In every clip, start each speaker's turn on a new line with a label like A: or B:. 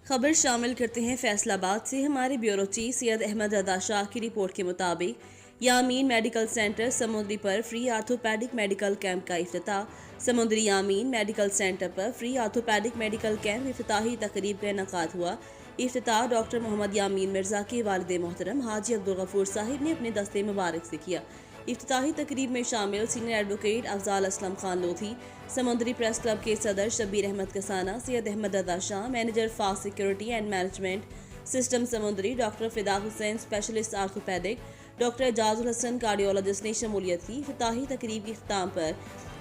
A: खबर शामिल करते हैं फैसलाबाद से। हमारे ब्यूरो चीफ सैयद अहमद रजा शाह की रिपोर्ट के मुताबिक यामीन मेडिकल सेंटर समुद्री पर फ्री आर्थोपैडिक मेडिकल कैंप का इफ्तिताह। समुद्री यामीन मेडिकल सेंटर पर फ्री आर्थोपैडिक मेडिकल कैंप इफ्तिताही तकरीब का इनेकाद हुआ। इफ्तिताह डॉक्टर मोहम्मद यामीन मिर्जा के वालिद मोहतरम हाजी अब्दुल गफूर साहिब ने अपने दस्ते मुबारक से किया। इफ्तिताही तकरीब में शामिल senior advocate Afzal Aslam Khan Lodhi, Samundri press club के सदर Shabbir Ahmed Kasana, Syed Ahmed Raza Shah, manager fast security and management system Samundri, doctor Fida Hussain specialist orthopaedic, doctor Ejazul Hasan cardiologist ने शमूलियत की। इफ्तिताही तकरीब के अख्ताम पर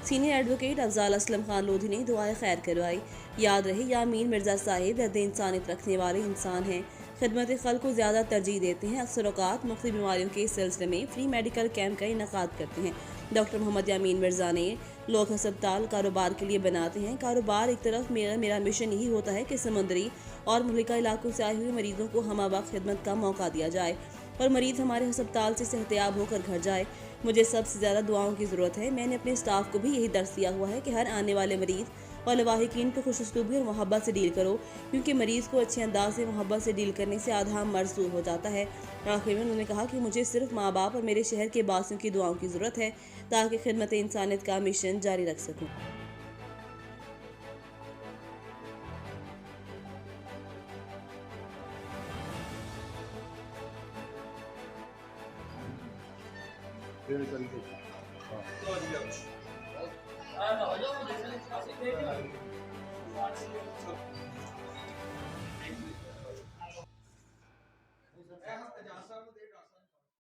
A: सीनियर एडवोकेट अफजाल असलम खान लोधी ने दुआए खैर करवाई। याद रहे, यामीन मिर्जा साहिब हद इंसानियत रखने वाले इंसान हैं, खिदमत खल को ज़्यादा तरजीह देते हैं। अक्सर औकात मुख्तलिफ बीमारियों के सिलसिले में फ्री मेडिकल कैंप का इनेकाद करते हैं। डॉक्टर मोहम्मद यामीन मिर्जा ने लोग अस्पताल कारोबार के लिए बनाते हैं। कारोबार एक तरफ मेरा मिशन यही होता है कि समुद्री और मुल्का इलाकों से आए हुए मरीजों को हम वक्त खिदमत का मौका दिया जाए और मरीज हमारे अस्पताल से सेहतयाब होकर घर जाए। मुझे सबसे ज़्यादा दुआओं की ज़रूरत है। मैंने अपने स्टाफ को भी यही दर्ज दिया हुआ है कि हर आने वाले मरीज़ और लवाहिकीन को खुश उसलूबी और मोहब्बत से डील करो, क्योंकि मरीज़ को अच्छे अंदाज से मोहब्बत से डील करने से आधा मर्ज दूर हो जाता है। आखिर में उन्होंने कहा कि मुझे सिर्फ माँ बाप और मेरे शहर के बासियों की दुआओं की ज़रूरत है ताकि खिदमत इंसानियत का मिशन जारी रख सकूँ।
B: Very good. हाँ।